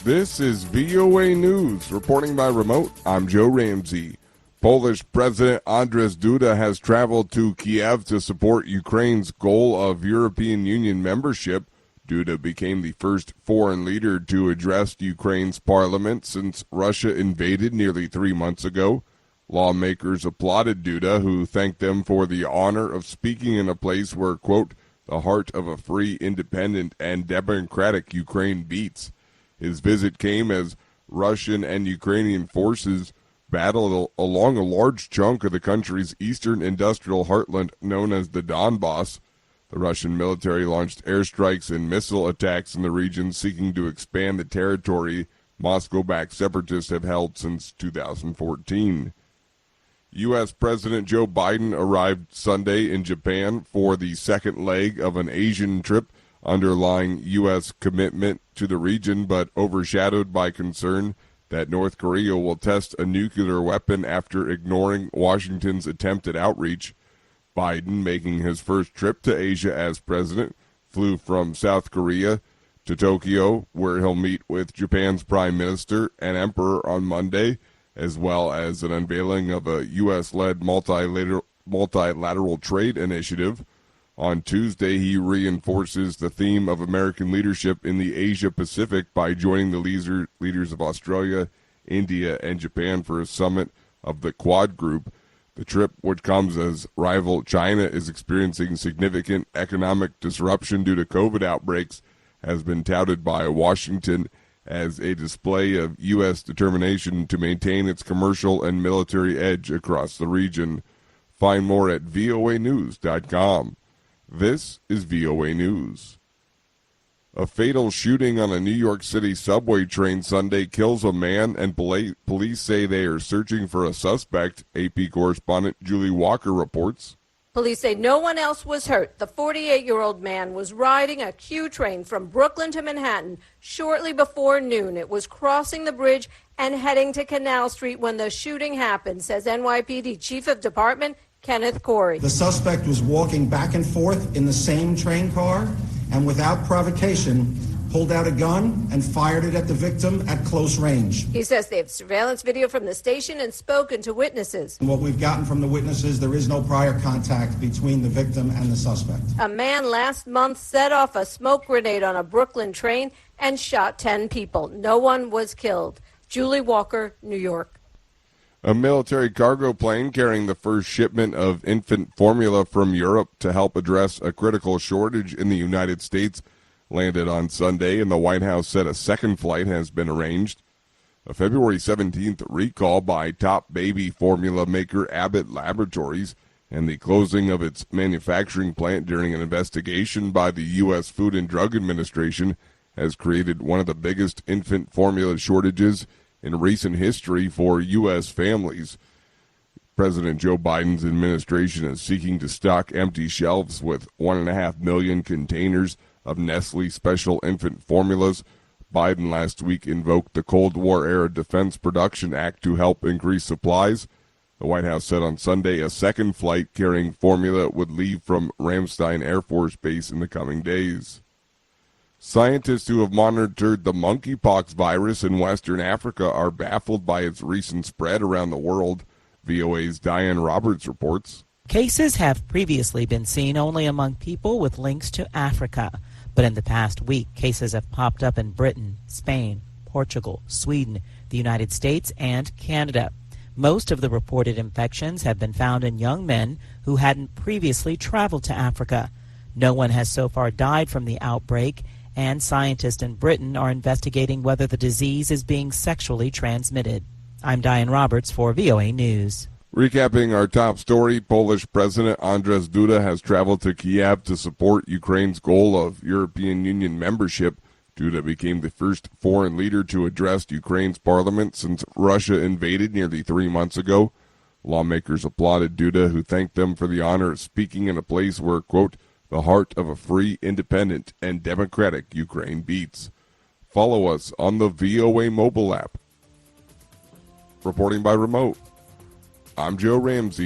This is VOA News. Reporting by remote, I'm Joe Ramsey. Polish President Andrzej Duda has traveled to Kiev to support Ukraine's goal of European Union membership. Duda became the first foreign leader to address Ukraine's parliament since Russia invaded nearly 3 months ago. Lawmakers applauded Duda, who thanked them for the honor of speaking in a place where, quote, the heart of a free, independent, and democratic Ukraine beats. His visit came as Russian and Ukrainian forces battled along a large chunk of the country's eastern industrial heartland known as the Donbass. The Russian military launched airstrikes and missile attacks in the region, seeking to expand the territory Moscow-backed separatists have held since 2014. U.S. President Joe Biden arrived Sunday in Japan for the second leg of an Asian trip, underlying U.S. commitment to the region, but overshadowed by concern that North Korea will test a nuclear weapon after ignoring Washington's attempted outreach. Biden, making his first trip to Asia as president, flew from South Korea to Tokyo, where he'll meet with Japan's Prime Minister and Emperor on Monday, as well as an unveiling of a U.S.-led multilateral trade initiative. On Tuesday, he reinforces the theme of American leadership in the Asia-Pacific by joining the leaders of Australia, India, and Japan for a summit of the Quad Group. The trip, which comes as rival China is experiencing significant economic disruption due to COVID outbreaks, has been touted by Washington as a display of U.S. determination to maintain its commercial and military edge across the region. Find more at voanews.com. This is VOA News. A fatal shooting on a New York City subway train Sunday kills a man, and police say they are searching for a suspect. AP correspondent Julie Walker reports. Police say no one else was hurt. The 48-year-old man was riding a Q train from Brooklyn to Manhattan shortly before noon. It was crossing the bridge and heading to Canal Street when the shooting happened, says NYPD Chief of Department Kenneth Corey. The suspect was walking back and forth in the same train car and without provocation pulled out a gun and fired it at the victim at close range. He says they have surveillance video from the station and spoken to witnesses. What we've gotten from the witnesses, there is no prior contact between the victim and the suspect. A man last month set off a smoke grenade on a Brooklyn train and shot 10 people. No one was killed. Julie Walker, New York. A military cargo plane carrying the first shipment of infant formula from Europe to help address a critical shortage in the United States landed on Sunday, and the White House said a second flight has been arranged. A February 17th recall by top baby formula maker Abbott Laboratories and the closing of its manufacturing plant during an investigation by the U.S. Food and Drug Administration has created one of the biggest infant formula shortages in recent history for U.S. families. President Joe Biden's administration is seeking to stock empty shelves with 1.5 million containers of Nestle special infant formulas. Biden last week invoked the Cold War-era Defense Production Act to help increase supplies. The White House said on Sunday a second flight carrying formula would leave from Ramstein Air Force Base in the coming days. Scientists who have monitored the monkeypox virus in Western Africa are baffled by its recent spread around the world. VOA's Diane Roberts reports. Cases have previously been seen only among people with links to Africa, but in the past week, cases have popped up in Britain, Spain, Portugal, Sweden, the United States, and Canada. Most of the reported infections have been found in young men who hadn't previously traveled to Africa. No one has so far died from the outbreak, and scientists in Britain are investigating whether the disease is being sexually transmitted. I'm Diane Roberts for VOA News. Recapping our top story, Polish President Andrzej Duda has traveled to Kiev to support Ukraine's goal of European Union membership. Duda became the first foreign leader to address Ukraine's parliament since Russia invaded nearly 3 months ago. Lawmakers applauded Duda, who thanked them for the honor of speaking in a place where, quote, the heart of a free, independent, and democratic Ukraine beats. Follow us on the VOA mobile app. Reporting by remote, I'm Joe Ramsey.